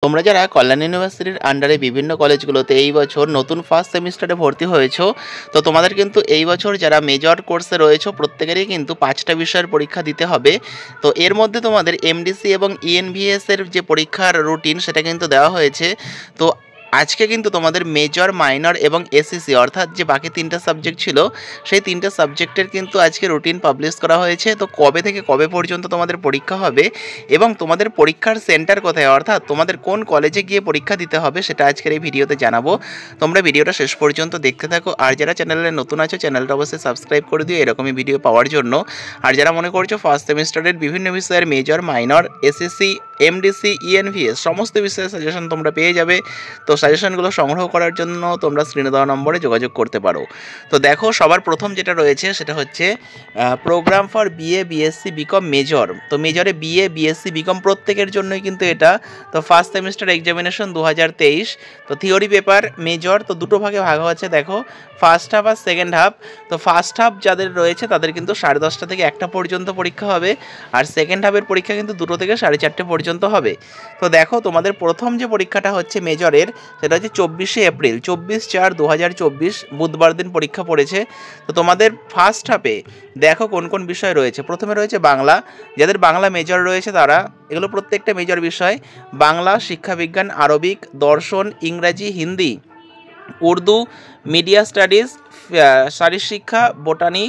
তোমরা যারা কল্যাণ ইউনিভার্সিটির আন্ডারে বিভিন্ন কলেজগুলোতে এই বছর নতুন ফার্স্ট সেমিস্টারে ভর্তি হয়েছো, তো তোমাদের কিন্তু এই বছর যারা মেজর কোর্সে রয়েছো প্রত্যেকেরই কিন্তু 5টা বিষয়ের পরীক্ষা দিতে হবে। তো এর মধ্যে তোমাদের এমডিসি এবং ইএনভিএস এর যে পরীক্ষার রুটিন সেটা কিন্তু দেওয়া হয়েছে। তো আজকে কিন্তু তোমাদের মেজর, মাইনর এবং এসিসি অর্থাৎ যে বাকি 3টা সাবজেক্ট ছিল সেই 3টে সাবজেক্টের কিন্তু আজকে রুটিন পাবলিশ করা হয়েছে। তো কবে থেকে কবে পর্যন্ত তোমাদের পরীক্ষা হবে এবং তোমাদের পরীক্ষার সেন্টার কোথায় অর্থাৎ তোমাদের কোন কলেজে গিয়ে পরীক্ষা দিতে হবে সেটা আজকের এই ভিডিওতে জানাবো। তোমরা ভিডিওটা শেষ পর্যন্ত দেখতে থাকো। আর যারা চ্যানেলে নতুন আছো চ্যানেলটা অবশ্যই সাবস্ক্রাইব করে দিও এরকমই ভিডিও পাওয়ার জন্য। আর যারা মনে করছো ফার্স্ট সেমিস্টারের বিভিন্ন বিষয়ের major, minor, SSC, MDC, ENVS সমস্ত বিষয়ের সাজেশন তোমরা পেয়ে যাবে। তো সাজেশনগুলো সংগ্রহ করার জন্য তোমরা স্ক্রিনে দেওয়া নম্বরে যোগাযোগ করতে পারো। তো দেখো, সবার প্রথম যেটা রয়েছে সেটা হচ্ছে programme for BA, BSc, BCom major. তো মেজরে বিএ, বিএসসি, বিকম প্রত্যেকের জন্যই কিন্তু এটা। তো ফার্স্ট সেমিস্টার এক্সামিনেশন 2023। তো থিওরি পেপার মেজর তো দুটো ভাগে ভাগ হচ্ছে। দেখো, ফার্স্ট হাফ আর সেকেন্ড হাফ। তো ফার্স্ট হাফ যাদের রয়েছে তাদের কিন্তু 10:30 থেকে 1টা পর্যন্ত পরীক্ষা হবে, আর সেকেন্ড হাফের পরীক্ষা কিন্তু 2টো থেকে 4:30 পর্যন্ত হবে। তো দেখো, তোমাদের প্রথম যে পরীক্ষাটা হচ্ছে মেজরের সেটা হচ্ছে 24শে এপ্রিল, 24/4/2024 বুধবার দিন পরীক্ষা পড়েছে। তো তোমাদের ফার্স্ট হাফে দেখো কোন কোন বিষয় রয়েছে। প্রথমে রয়েছে বাংলা। যাদের বাংলা মেজর রয়েছে তারা, এগুলো প্রত্যেকটা মেজর বিষয়: বাংলা, শিক্ষাবিজ্ঞান, আরবিক, দর্শন, ইংরাজি, হিন্দি, উর্দু, মিডিয়া স্টাডিজ, শারীরশিক্ষা, botany,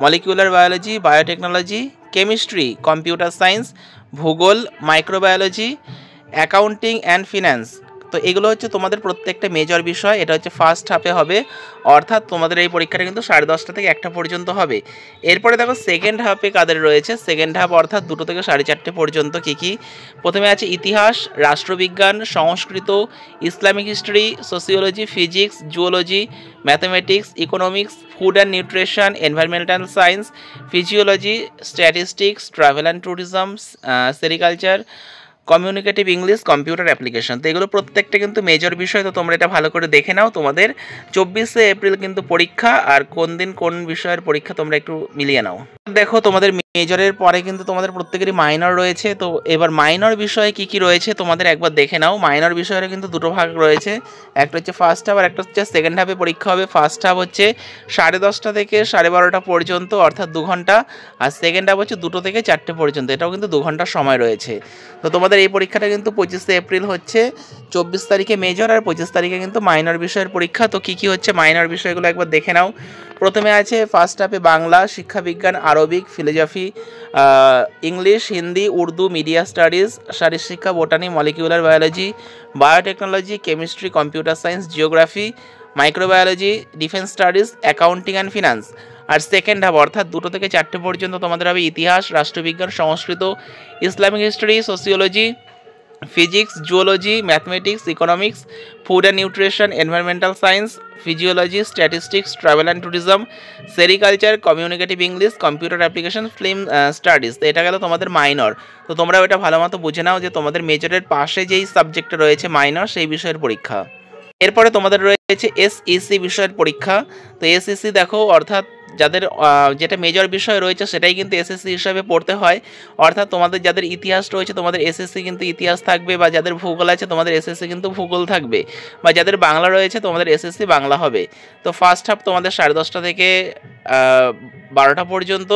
molecular biology, biotechnology, chemistry, computer science, ভূগোল, মাইক্রোবায়োলজি, অ্যাকাউন্টিং অ্যান্ড ফিন্যান্স। তো এগুলো হচ্ছে তোমাদের প্রত্যেকটা মেজর বিষয়। এটা হচ্ছে ফার্স্ট হাফে হবে, অর্থাৎ তোমাদের এই পরীক্ষাটা কিন্তু 10:30 থেকে 1টা পর্যন্ত হবে। এরপরে দেখো সেকেন্ড হাফে কাদের রয়েছে। সেকেন্ড হাফ অর্থাৎ 2টো থেকে 4:30 পর্যন্ত কী কী। প্রথমে আছে ইতিহাস, রাষ্ট্রবিজ্ঞান, সংস্কৃত, Islamic history, sociology, physics, zoology, mathematics, economics, food and nutrition, environmental science, physiology, statistics, travel and tourism, sericulture, communicative English, computer application. তো এগুলো প্রত্যেকটা কিন্তু মেজর বিষয়। তো তোমরা এটা ভালো করে দেখে নাও। তোমাদের 24শে এপ্রিল কিন্তু পরীক্ষা, আর কোন দিন কোন বিষয়ের পরীক্ষা তোমরা একটু মিলিয়ে নাও। দেখো, তোমাদের মেজরের পরে কিন্তু তোমাদের প্রত্যেকেরই মাইনর রয়েছে। তো এবার মাইনর বিষয়ে কি কি রয়েছে তোমাদের একবার দেখে নাও। মাইনর বিষয়ের কিন্তু দুটো ভাগ রয়েছে, একটা হচ্ছে ফার্স্ট হাফ আর একটা হচ্ছে সেকেন্ড হাফে পরীক্ষা হবে। ফার্স্ট হাফ হচ্ছে 10:30 থেকে 12:30 পর্যন্ত অর্থাৎ 2 ঘন্টা, আর সেকেন্ড হাফ হচ্ছে 2টো থেকে 4টে পর্যন্ত, এটাও কিন্তু 2 ঘন্টার সময় রয়েছে। তো তোমাদের এই পরীক্ষাটা কিন্তু 25শে এপ্রিল হচ্ছে। 24 তারিখে মেজর আর 25 তারিখে কিন্তু মাইনর বিষয়ের পরীক্ষা। তো কী কী হচ্ছে মাইনর বিষয়গুলো একবার দেখে নাও। প্রথমে আছে ফার্স্ট হাফে বাংলা, শিক্ষাবিজ্ঞান, Arabic, philosophy, English, Hindi, Urdu, media studies, শারীরশিক্ষা, botany, molecular biology, biotechnology, chemistry, computer science, geography, microbiology, defence studies, accounting and finance. আর সেকেন্ড হাফ অর্থাৎ 2টো থেকে 4টে পর্যন্ত তোমাদের হবে ইতিহাস, রাষ্ট্রবিজ্ঞান, সংস্কৃত, Islamic history, sociology, physics, zoology, mathematics, economics, food and nutrition, environmental science, physiology, statistics, travel and tourism, sericulture, communicative English, computer application, film studies. তো এটা গেল তোমাদের মাইনর। তো তোমরা ওটা ভালো মতো বুঝে নাও যে তোমাদের মেজরের পাশে যেই সাবজেক্টটা রয়েছে মাইনর, সেই বিষয়ের পরীক্ষা। এরপরে তোমাদের রয়েছে এসইসি বিষয়ের পরীক্ষা। তো এসইসি দেখো, অর্থাৎ যাদের যেটা মেজর বিষয় রয়েছে সেটাই কিন্তু এসএসসি হিসাবে পড়তে হয়। অর্থাৎ তোমাদের যাদের ইতিহাস রয়েছে তোমাদের এসএসসি কিন্তু ইতিহাস থাকবে, বা যাদের ভূগোল আছে তোমাদের এসএসসি কিন্তু ভূগোল থাকবে, বা যাদের বাংলা রয়েছে তোমাদের এসএসসি বাংলা হবে। তো ফার্স্ট হাফ তোমাদের 10:30 থেকে 12টা পর্যন্ত,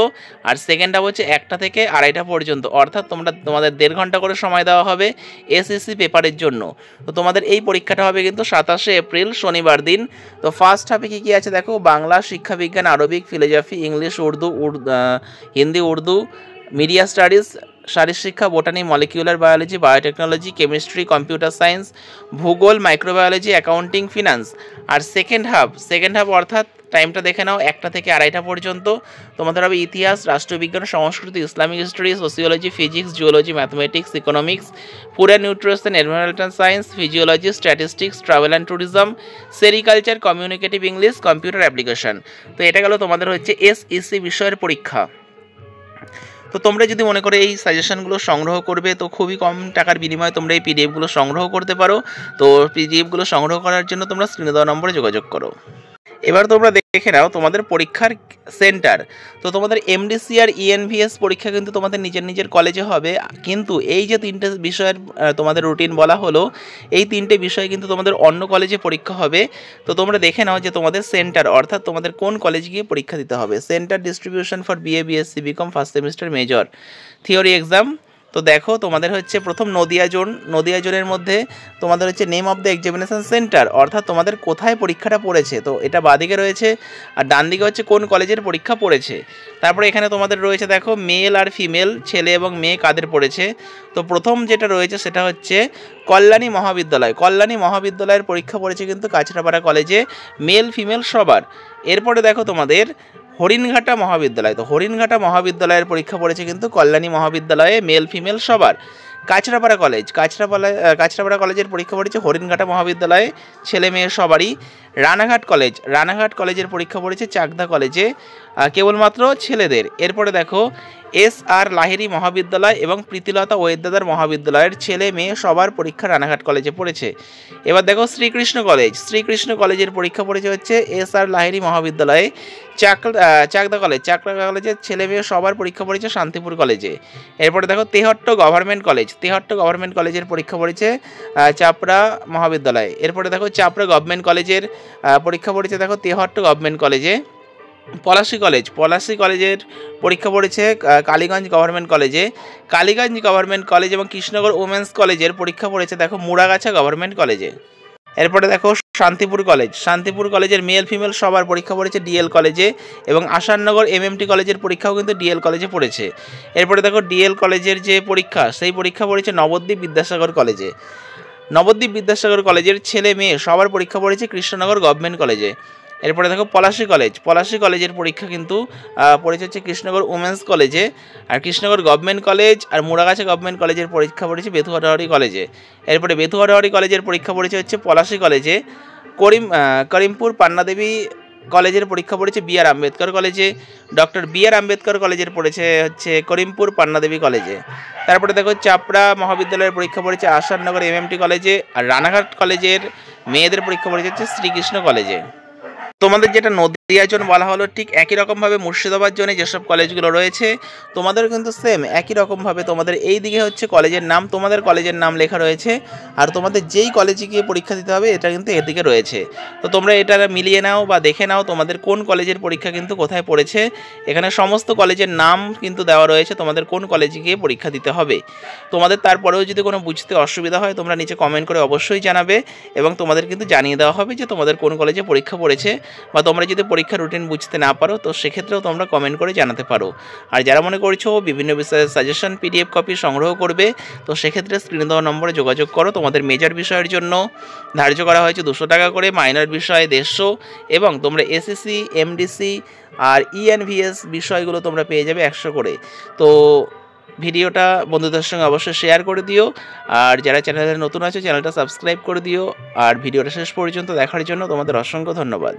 আর সেকেন্ড হাফ হচ্ছে 1টা থেকে 2:30 পর্যন্ত, অর্থাৎ তোমাদের 1.5 ঘন্টা করে সময় দেওয়া হবে এসএসসি পেপারের জন্য। তো তোমাদের এই পরীক্ষাটা হবে কিন্তু 27শে এপ্রিল শনিবার দিন। তো ফার্স্ট হাফে কী কী আছে দেখো, বাংলা, শিক্ষাবিজ্ঞান, Arabic, philosophy, English, Hindi, Urdu, media studies, শারীরশিক্ষা, botany, molecular biology, biotechnology, chemistry, computer science, ভূগোল, মাইক্রোবায়োলজি, অ্যাকাউন্টিং, ফিন্যান্স। আর সেকেন্ড হাফ অর্থাৎ টাইমটা দেখে নাও 1টা থেকে 2:30 পর্যন্ত তোমাদের হবে ইতিহাস, রাষ্ট্রবিজ্ঞান, সংস্কৃত, Islamic history, sociology, physics, zoology, mathematics, economics, food and nutrition, environmental science, physiology, statistics, travel and tourism, sericulture, communicative English, computer application. তো এটা গেল তোমাদের হচ্ছে এসইসি বিষয়ের পরীক্ষা। তো তোমরা যদি মনে করো এই সাজেশনগুলো সংগ্রহ করবে, তো খুবই কম টাকার বিনিময়ে তোমরা এই পিডিএফগুলো সংগ্রহ করতে পারো। তো পিডিএফগুলো সংগ্রহ করার জন্য তোমরা স্ক্রিনে দেওয়া নম্বরে যোগাযোগ করো। এবার তোমরা দেখে নাও তোমাদের পরীক্ষার সেন্টার। তো তোমাদের এমডিসি আর ইএনভিএস পরীক্ষা কিন্তু তোমাদের নিজের নিজের কলেজে হবে, কিন্তু এই যে তিনটে বিষয়ের তোমাদের রুটিন বলা হলো, এই তিনটে বিষয় কিন্তু তোমাদের অন্য কলেজে পরীক্ষা হবে। তো তোমরা দেখে নাও যে তোমাদের সেন্টার অর্থাৎ তোমাদের কোন কলেজে গিয়ে পরীক্ষা দিতে হবে। Centre distribution for BA BSc BCom first semester major theory exam. তো দেখো তোমাদের হচ্ছে প্রথম নদিয়া জোন, নদিয়া জোনের মধ্যে তোমাদের হচ্ছে name of the examination centre অর্থাৎ তোমাদের কোথায় পরীক্ষাটা পড়েছে, তো এটা বাঁদিকে রয়েছে, আর ডান দিকে হচ্ছে কোন কলেজের পরীক্ষা পড়েছে। তারপরে এখানে তোমাদের রয়েছে দেখো মেল আর ফিমেল, ছেলে এবং মেয়ে কাদের পড়েছে। তো প্রথম যেটা রয়েছে সেটা হচ্ছে কল্যাণী মহাবিদ্যালয়, কল্যাণী মহাবিদ্যালয়ের পরীক্ষা পড়েছে কিন্তু কাছড়াপাড়া কলেজে, মেল ফিমেল সবার। এরপরে দেখো তোমাদের হরিণঘাটা মহাবিদ্যালয়, তো হরিণঘাটা মহাবিদ্যালয়ের পরীক্ষা পড়েছে কিন্তু কল্যাণী মহাবিদ্যালয়ে, মেল ফিমেল সবার। কাছড়াপাড়া কলেজ, কাছড়াপাড়া কলেজের পরীক্ষা পড়েছে হরিণঘাটা মহাবিদ্যালয়ে, ছেলে মেয়ে সবারই। রানাঘাট কলেজ, রানাঘাট কলেজের পরীক্ষা পড়েছে চাকদা কলেজে, কেবলমাত্র ছেলেদের। এরপরে দেখো এস আর লাহিড়ী মহাবিদ্যালয় এবং প্রীতিলতা ওয়েদাদার মহাবিদ্যালয়ের ছেলে মেয়ে সবার পরীক্ষা রানাঘাট কলেজে পড়েছে। এবার দেখো শ্রীকৃষ্ণ কলেজ, শ্রীকৃষ্ণ কলেজের পরীক্ষা পড়েছে হচ্ছে এস আর লাহিড়ী মহাবিদ্যালয়ে, চাকদা কলেজ, চাকদা কলেজের ছেলে মেয়ে সবার পরীক্ষা পড়েছে শান্তিপুর কলেজে। এরপরে দেখো Tehatta government college, Tehatta government কলেজের পরীক্ষা পড়েছে চাপড়া মহাবিদ্যালয়ে। এরপরে দেখো চাপড়া গভর্নমেন্ট কলেজের পরীক্ষা পড়েছে দেখো তেহট্ট গভর্নমেন্ট কলেজে। পলাশী কলেজ, পলাশী কলেজের পরীক্ষা পড়েছে কালীগঞ্জ গভর্নমেন্ট কলেজে, কালীগঞ্জ গভর্নমেন্ট কলেজ এবং কৃষ্ণনগর উমেন্স কলেজের পরীক্ষা পড়েছে দেখো মুড়াগাছা গভর্নমেন্ট কলেজে। এরপরে দেখো শান্তিপুর কলেজ, শান্তিপুর কলেজের মেল ফিমেল সবার পরীক্ষা পড়েছে ডিএল কলেজে, এবং আসাননগর এমএমটি কলেজের পরীক্ষাও কিন্তু ডিএল কলেজে পড়েছে। এরপরে দেখো ডিএল কলেজের যে পরীক্ষা সেই পরীক্ষা পড়েছে নবদ্বীপ বিদ্যাসাগর কলেজে, নবদ্বীপ বিদ্যাসাগর কলেজের ছেলে মেয়ে সবার পরীক্ষা পড়েছে কৃষ্ণনগর গভর্নমেন্ট কলেজে। এরপরে দেখো পলাশী কলেজ, পলাশী কলেজের পরীক্ষা কিন্তু পড়েছে হচ্ছে কৃষ্ণনগর উমেন্স কলেজে, আর কৃষ্ণনগর গভর্নমেন্ট কলেজ আর মুড়াগাছা গভর্নমেন্ট কলেজের পরীক্ষা পড়েছে বেথুয়াডাহরি কলেজে। এরপরে বেথুয়াডাহরি কলেজের পরীক্ষা পড়েছে হচ্ছে পলাশী কলেজে। করিমপুর পান্নাদেবী কলেজের পরীক্ষা পড়েছে বি আর আম্বেদকর কলেজে, ডক্টর বি আর আম্বেদকর কলেজের পড়েছে হচ্ছে করিমপুর পান্নাদেবী কলেজে। তারপরে দেখো চাপড়া মহাবিদ্যালয়ের পরীক্ষা পড়েছে আসাননগর এমএমটি কলেজে, আর রানাঘাট কলেজের মেয়েদের পরীক্ষা পড়েছে হচ্ছে শ্রীকৃষ্ণ কলেজে। তোমাদের যেটা নদিয়া জোন বলা হলো, ঠিক একই রকমভাবে মুর্শিদাবাদ জোনে যেসব কলেজগুলো রয়েছে তোমাদের কিন্তু সেম একই রকমভাবে তোমাদের এই দিকে হচ্ছে কলেজের নাম, তোমাদের কলেজের নাম লেখা রয়েছে, আর তোমাদের যেই কলেজে গিয়ে পরীক্ষা দিতে হবে এটা কিন্তু এদিকে রয়েছে। তো তোমরা এটা মিলিয়ে নাও বা দেখে নাও তোমাদের কোন কলেজের পরীক্ষা কিন্তু কোথায় পড়েছে। এখানে সমস্ত কলেজের নাম কিন্তু দেওয়া রয়েছে, তোমাদের কোন কলেজে গিয়ে পরীক্ষা দিতে হবে। তোমাদের তারপরেও যদি কোনো বুঝতে অসুবিধা হয় তোমরা নিচে কমেন্ট করে অবশ্যই জানাবে, এবং তোমাদের কিন্তু জানিয়ে দেওয়া হবে যে তোমাদের কোন কলেজে পরীক্ষা পড়েছে, বা তোমরা যদি পরীক্ষার রুটিন বুঝতে না পারো তো সেক্ষেত্রেও তোমরা কমেন্ট করে জানাতে পারো। আর যারা মনে করছো বিভিন্ন বিষয়ের সাজেশন পিডিএফ কপি সংগ্রহ করবে তো সেক্ষেত্রে স্ক্রিনে দেওয়া নম্বরে যোগাযোগ করো। তোমাদের মেজর বিষয়ের জন্য ধার্য করা হয়েছে 200 টাকা করে, মাইনর বিষয়ে 150, এবং তোমরা এসএসসি এমডিসি আর ইএনভিএস বিষয়গুলো তোমরা পেয়ে যাবে 100 করে। তো ভিডিওটা বন্ধুদের সঙ্গে অবশ্যই শেয়ার করে দিও, আর যারা চ্যানেলে নতুন আছে চ্যানেলটা সাবস্ক্রাইব করে দিও, আর ভিডিওটা শেষ পর্যন্ত দেখার জন্য তোমাদের অসংখ্য ধন্যবাদ।